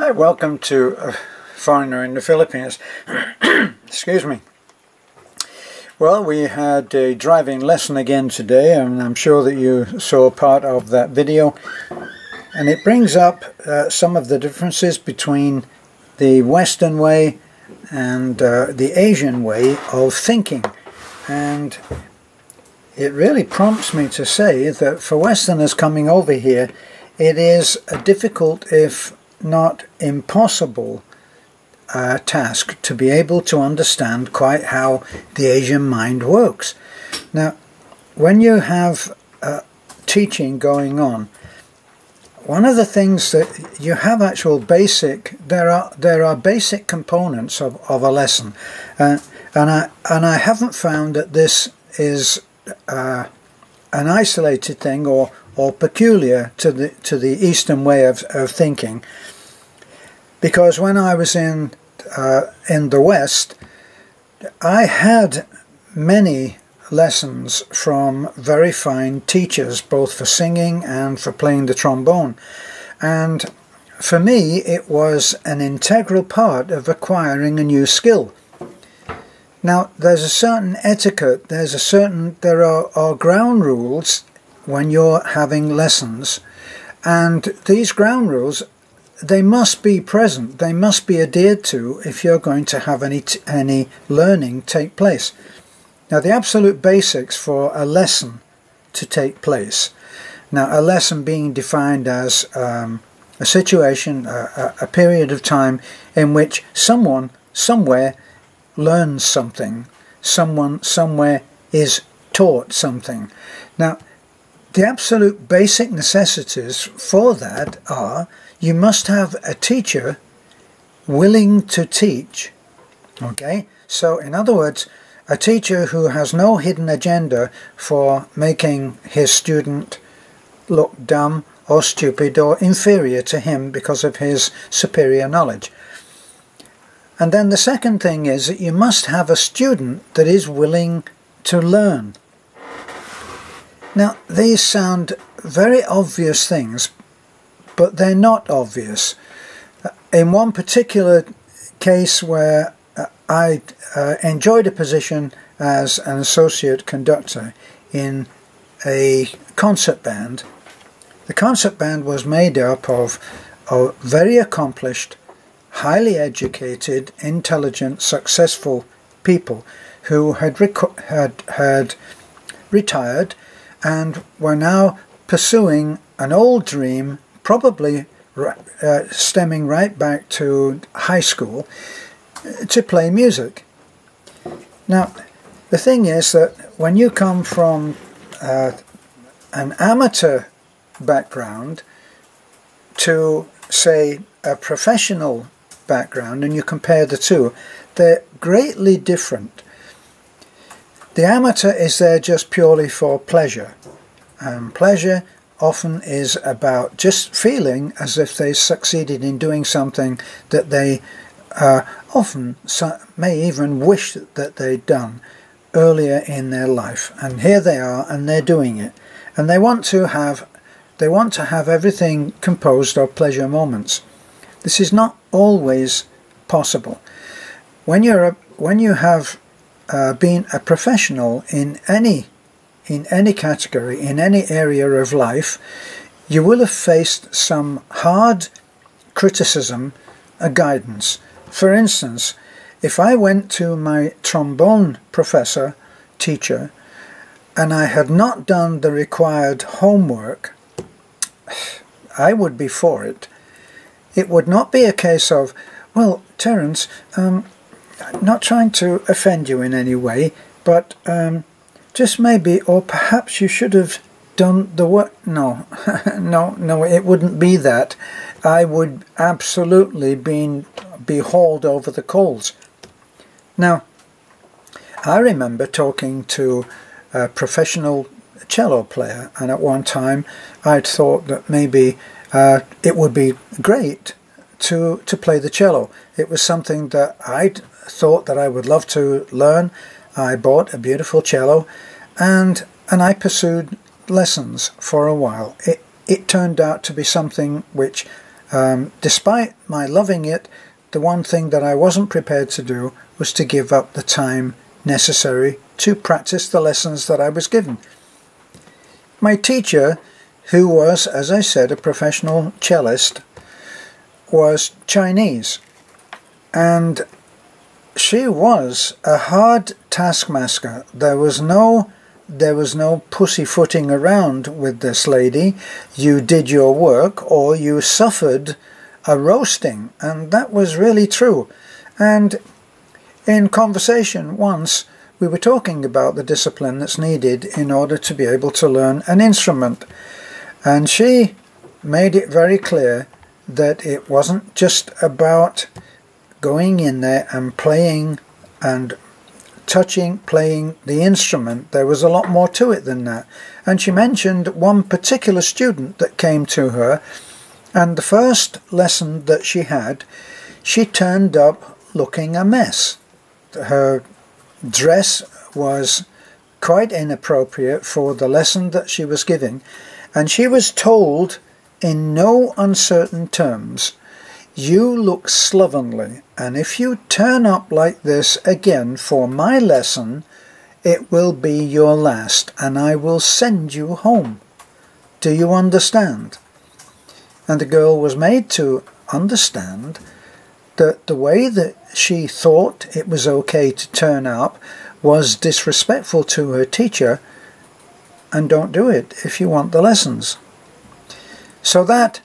Hi, welcome to a foreigner in the Philippines. Excuse me. Well, we had a driving lesson again today, and I'm sure that you saw part of that video. And it brings up some of the differences between the Western way and the Asian way of thinking. And it really prompts me to say that for Westerners coming over here, it is a difficult, if not impossible, task to be able to understand quite how the Asian mind works. Now, when you have teaching going on, one of the things that you have actual basic, there are basic components of a lesson, and I haven't found that this is an isolated thing or peculiar to the Eastern way of thinking. Because when I was in the West, I had many lessons from very fine teachers, both for singing and for playing the trombone. And for me, it was an integral part of acquiring a new skill. Now, there's a certain etiquette, there are ground rules when you're having lessons. And these ground rules, they must be present, they must be adhered to if you're going to have any learning take place. Now, the absolute basics for a lesson to take place. Now, a lesson being defined as a situation, a period of time in which someone somewhere learns something, someone somewhere is taught something. Now, the absolute basic necessities for that are: you must have a teacher willing to teach. Okay? So, in other words, a teacher who has no hidden agenda for making his student look dumb or stupid or inferior to him because of his superior knowledge. And then the second thing is that you must have a student that is willing to learn. Now, these sound very obvious things, but they're not obvious. In one particular case where I enjoyed a position as an associate conductor in a concert band, the concert band was made up of very accomplished, highly educated, intelligent, successful people who had retired and were now pursuing an old dream, probably stemming right back to high school, to play music. Now, the thing is that when you come from an amateur background to, say, a professional background, and you compare the two, they're greatly different. The amateur is there just purely for pleasure, and pleasure often is about just feeling as if they succeeded in doing something that they often may even wish that they'd done earlier in their life. And here they are, and they're doing it, and they want to have everything composed of pleasure moments. This is not always possible. When you have been a professional in any category, in any area of life, you will have faced some hard criticism, guidance. For instance, if I went to my trombone teacher, and I had not done the required homework, I would be for it. It would not be a case of, well, Terence, not trying to offend you in any way, but just maybe, or perhaps you should have done the work. No, no, it wouldn't be that. I would absolutely be hauled over the coals. Now, I remember talking to a professional cello player, and at one time I'd thought that maybe it would be great to play the cello. It was something that I'd thought that I would love to learn. I bought a beautiful cello, and I pursued lessons for a while. It turned out to be something which Despite my loving it, the one thing that I wasn't prepared to do was to give up the time necessary to practice the lessons that I was given. My teacher, who was, as I said, a professional cellist, was Chinese, and she was a hard taskmaster. There was no pussyfooting around with this lady. You did your work or you suffered a roasting, and that was really true. And in conversation once, we were talking about the discipline that's needed in order to be able to learn an instrument, and she made it very clear that it wasn't just about going in there and playing and playing the instrument. There was a lot more to it than that. And she mentioned one particular student that came to her, and the first lesson that she had, she turned up looking a mess. Her dress was quite inappropriate for the lesson that she was giving, and she was told in no uncertain terms, "You look slovenly, and if you turn up like this again for my lesson, it will be your last, and I will send you home. Do you understand?" And the girl was made to understand that the way that she thought it was okay to turn up was disrespectful to her teacher, and don't do it if you want the lessons. So that,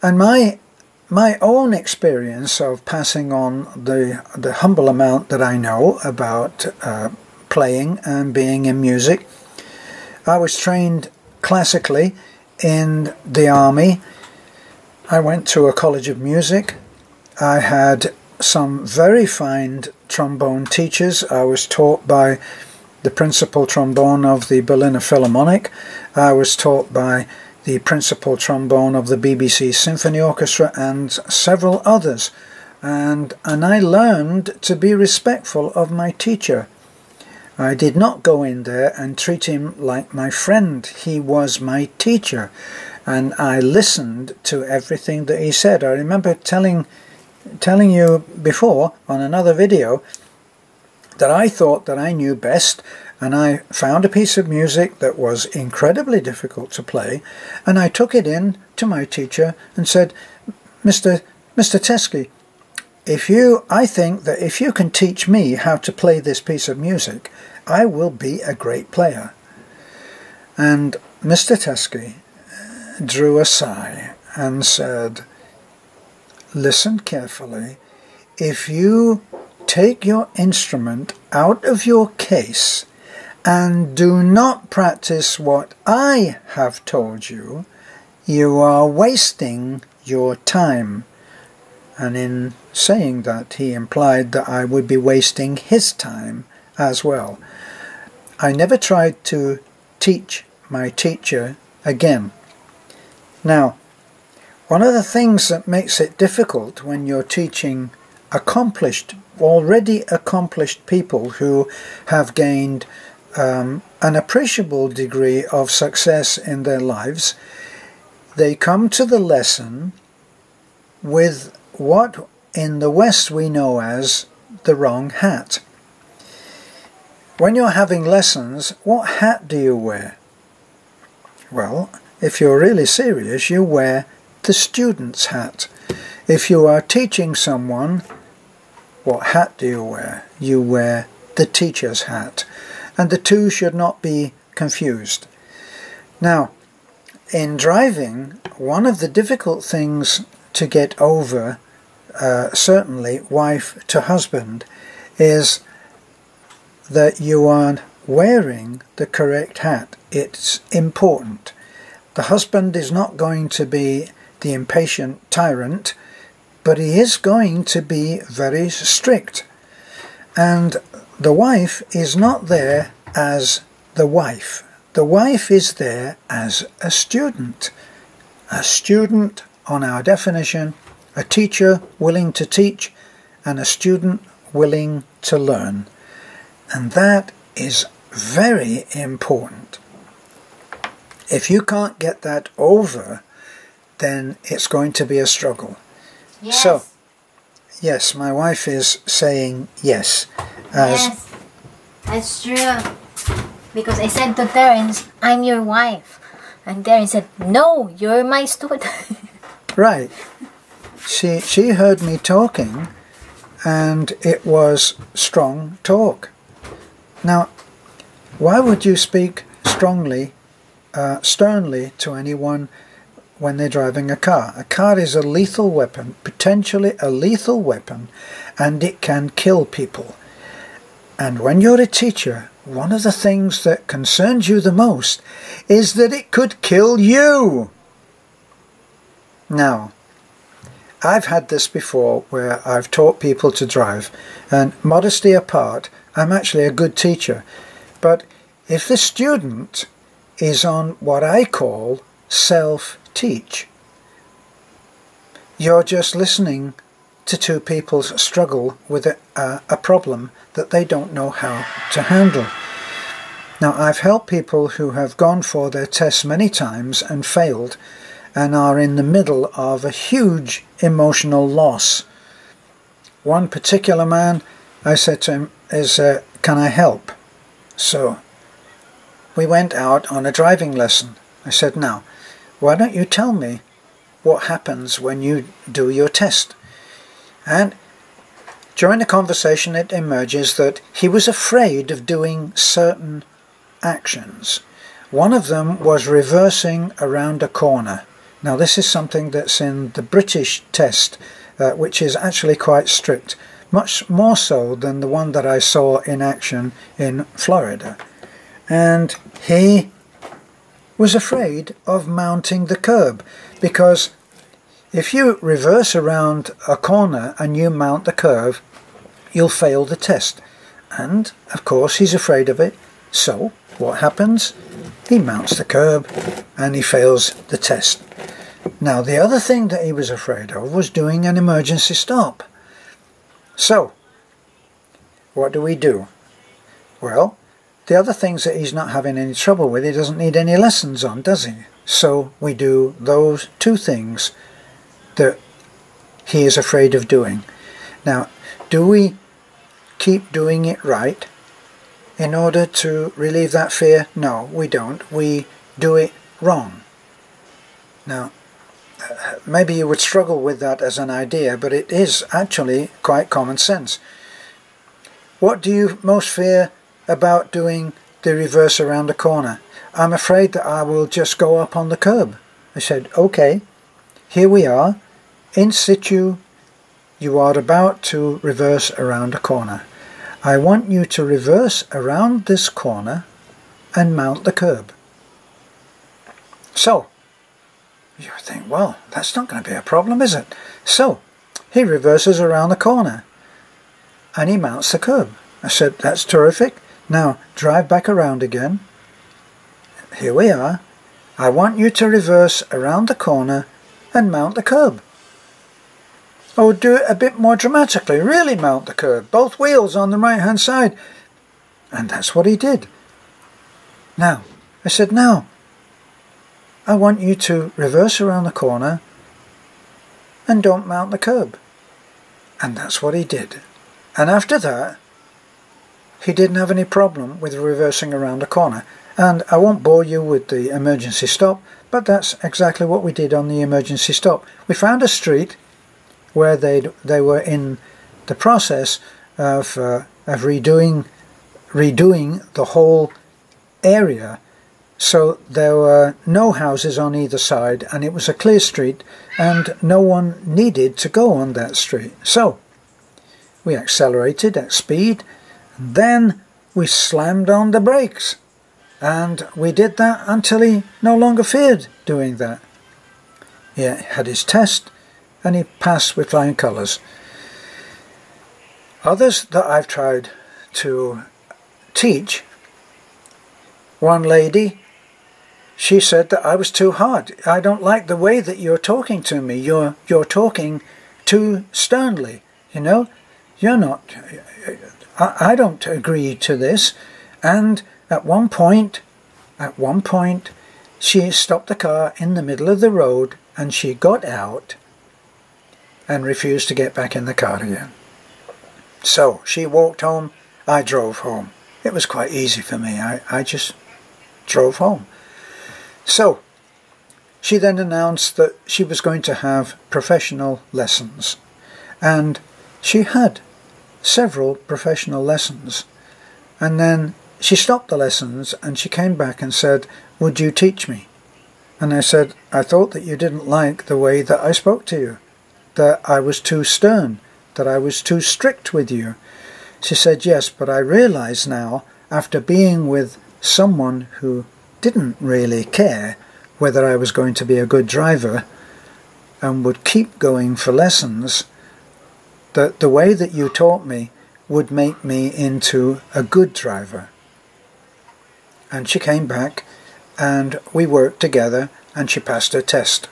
and my own experience of passing on the humble amount that I know about playing and being in music. I was trained classically in the army. I went to a college of music. I had some very fine trombone teachers. I was taught by the principal trombone of the Berliner Philharmonic. I was taught by the principal trombone of the BBC Symphony Orchestra and several others. And I learned to be respectful of my teacher. I did not go in there and treat him like my friend. He was my teacher, and I listened to everything that he said. I remember telling you before on another video that I thought that I knew best, and I found a piece of music that was incredibly difficult to play, and I took it in to my teacher and said, Mr. Teskey, I think that if you can teach me how to play this piece of music, I will be a great player. And Mr. Teskey drew a sigh and said, listen carefully. If you take your instrument out of your case and do not practice what I have told you, you are wasting your time. And in saying that, he implied that I would be wasting his time as well. I never tried to teach my teacher again. Now, one of the things that makes it difficult when you're teaching already accomplished people who have gained an appreciable degree of success in their lives, they come to the lesson with what in the West we know as the wrong hat. When you're having lessons, what hat do you wear? Well, if you're really serious, you wear the student's hat. If you are teaching someone, what hat do you wear? You wear the teacher's hat. And the two should not be confused. Now, in driving, one of the difficult things to get over, certainly wife to husband, is that you are wearing the correct hat. It's important. The husband is not going to be the impatient tyrant, but he is going to be very strict. And the wife is not there as the wife. The wife is there as a student. A student, on our definition, a teacher willing to teach, and a student willing to learn. And that is very important. If you can't get that over, then it's going to be a struggle. Yes. So, yes, my wife is saying yes. Yes, that's true. Because I said to Terence, I'm your wife. And Terence said, no, you're my student. Right. She heard me talking, and it was strong talk. Now, why would you speak strongly, sternly to anyone when they're driving a car? A car is a lethal weapon, potentially a lethal weapon, and it can kill people. And when you're a teacher, one of the things that concerns you the most is that it could kill you. Now, I've had this before where I've taught people to drive, and modesty apart, I'm actually a good teacher. But if the student is on what I call self-teach, you're just listening to two people struggle with a problem that they don't know how to handle. Now, I've helped people who have gone for their tests many times and failed, and are in the middle of a huge emotional loss. One particular man, I said to him, can I help? So we went out on a driving lesson. I said, now, why don't you tell me what happens when you do your test? And during the conversation it emerges that he was afraid of doing certain actions. One of them was reversing around a corner. Now this is something that's in the British test, which is actually quite strict, much more so than the one that I saw in action in Florida. And he was afraid of mounting the curb, because if you reverse around a corner and you mount the curve, you'll fail the test. And of course he's afraid of it, so what happens? He mounts the curb and he fails the test. Now the other thing that he was afraid of was doing an emergency stop. So what do? Well, the other things that he's not having any trouble with, he doesn't need any lessons on, does he? So we do those two things that he is afraid of doing. Now, do we keep doing it right in order to relieve that fear? No, we don't. We do it wrong. Now, maybe you would struggle with that as an idea, but it is actually quite common sense. What do you most fear about doing the reverse around the corner? I'm afraid that I will just go up on the curb. I said, okay, here we are, in situ, you are about to reverse around a corner. I want you to reverse around this corner and mount the curb. So, you think, well, that's not going to be a problem, is it? So, he reverses around the corner and he mounts the curb. I said, that's terrific. Now, drive back around again. Here we are. I want you to reverse around the corner and mount the curb. Oh, do it a bit more dramatically. Really mount the curb. Both wheels on the right-hand side. And that's what he did. Now, I said, now, I want you to reverse around the corner and don't mount the curb. And that's what he did. And after that, he didn't have any problem with reversing around a corner. And I won't bore you with the emergency stop, but that's exactly what we did on the emergency stop. We found a street where they were in the process of redoing the whole area, so there were no houses on either side, and it was a clear street, and no one needed to go on that street. So we accelerated at speed, and then we slammed on the brakes, and we did that until he no longer feared doing that. He had his test, and he passed with flying colours. Others that I've tried to teach, one lady, she said that I was too hard. I don't like the way that you're talking to me. You're talking too sternly, you know. You're not, I don't agree to this. And at one point, she stopped the car in the middle of the road and she got out and refused to get back in the car again. So she walked home, I drove home. It was quite easy for me. I just drove home. So she then announced that she was going to have professional lessons, and she had several professional lessons, and then she stopped the lessons and she came back and said, "Would you teach me?" And I said, "I thought that you didn't like the way that I spoke to you, that I was too stern, that I was too strict with you." She said, "Yes, but I realize now, after being with someone who didn't really care whether I was going to be a good driver and would keep going for lessons, that the way that you taught me would make me into a good driver." And she came back and we worked together and she passed her test.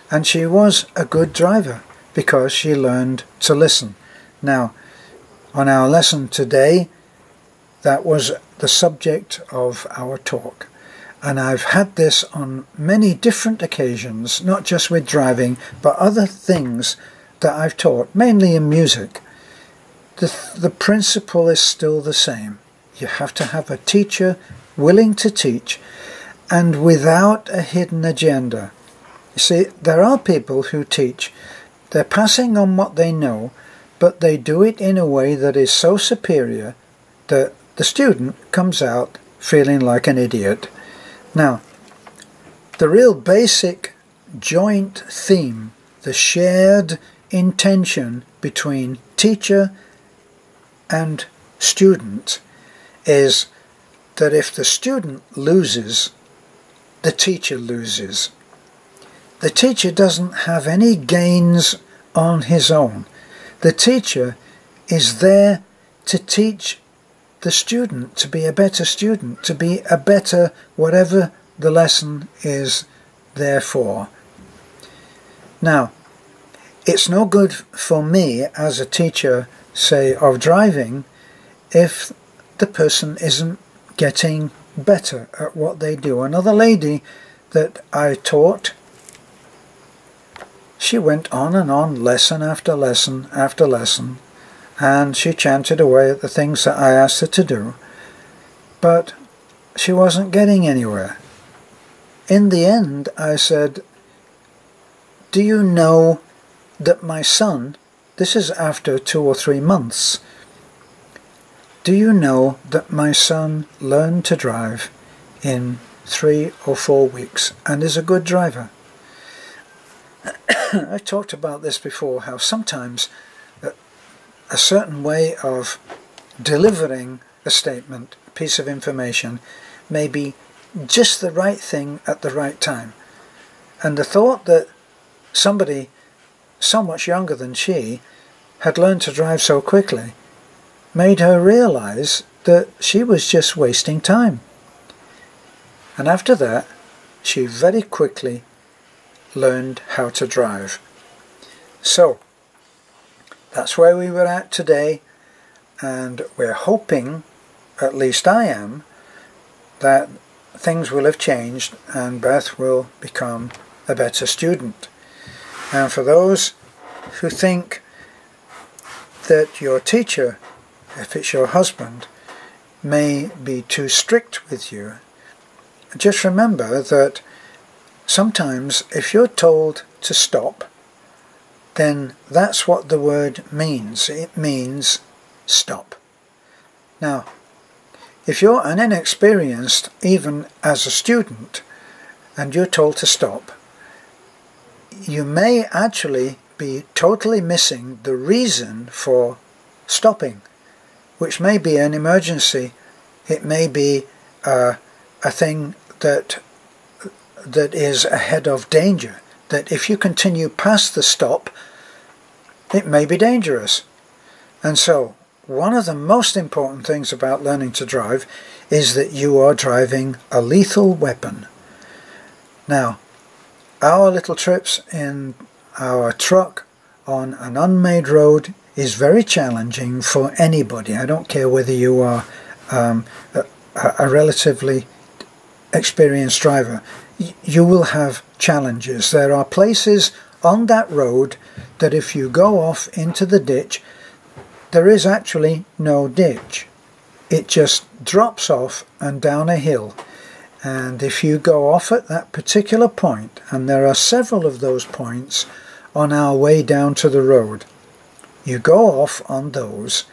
And she was a good driver because she learned to listen. Now, on our lesson today, that was the subject of our talk. And I've had this on many different occasions, not just with driving, but other things that I've taught, mainly in music. The principle is still the same. You have to have a teacher willing to teach and without a hidden agenda. You see, there are people who teach. They're passing on what they know, but they do it in a way that is so superior that the student comes out feeling like an idiot. Now, the real basic joint theme, the shared intention between teacher and student is that if the student loses, the teacher loses. The teacher doesn't have any gains on his own. The teacher is there to teach the student to be a better student, to be a better whatever the lesson is there for. Now, it's no good for me as a teacher, say, of driving, if the person isn't getting better at what they do. Another lady that I taught, she went on and on, lesson after lesson after lesson, and she chanted away at the things that I asked her to do, but she wasn't getting anywhere. In the end, I said, "Do you know that my son," this is after 2 or 3 months, "do you know that my son learned to drive in 3 or 4 weeks and is a good driver?" I talked about this before, how sometimes a certain way of delivering a statement, a piece of information, may be just the right thing at the right time. And the thought that somebody so much younger than she had learned to drive so quickly made her realize that she was just wasting time. And after that, she very quickly learned how to drive. So, that's where we were at today, and we're hoping, at least I am, that things will have changed and Beth will become a better student. And for those who think that your teacher, if it's your husband, may be too strict with you, just remember that sometimes if you're told to stop, then that's what the word means. It means stop. Now, if you're an inexperienced, even as a student, and you're told to stop, you may actually be totally missing the reason for stopping, which may be an emergency. It may be a thing that is ahead of danger, that if you continue past the stop, it may be dangerous. And so, one of the most important things about learning to drive is that you are driving a lethal weapon. Now, our little trips in our truck on an unmade road is very challenging for anybody. I don't care whether you are a relatively experienced driver, you will have challenges. There are places on that road that if you go off into the ditch, there is actually no ditch. It just drops off and down a hill. And if you go off at that particular point, and there are several of those points on our way down to the road, you go off on those,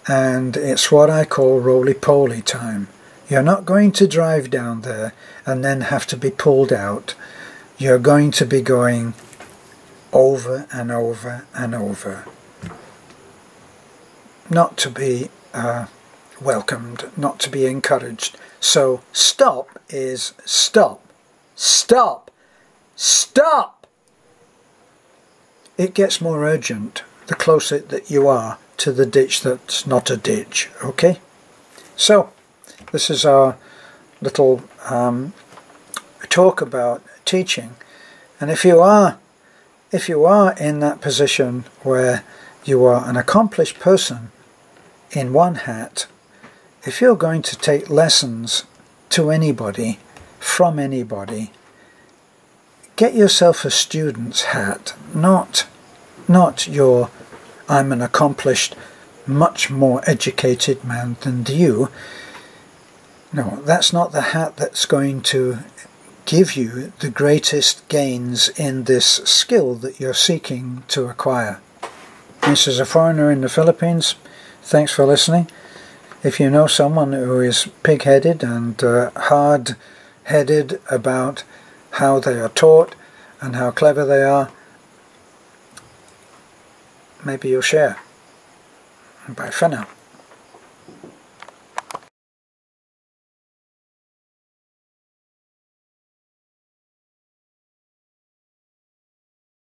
and it's what I call roly-poly time. You're not going to drive down there and then have to be pulled out. You're going to be going over and over and over. Not to be welcomed, not to be encouraged. So stop is stop. Stop. Stop! It gets more urgent the closer that you are to the ditch that's not a ditch, okay? So, this is our little talk about teaching. And if you are in that position where you are an accomplished person in one hat, if you're going to take lessons to anybody, from anybody, get yourself a student's hat, not your I'm an accomplished, much more educated man than you. No, that's not the hat that's going to give you the greatest gains in this skill that you're seeking to acquire. This is a foreigner in the Philippines. Thanks for listening. If you know someone who is pig-headed and hard-headed about how they are taught and how clever they are, maybe you'll share. Bye for now.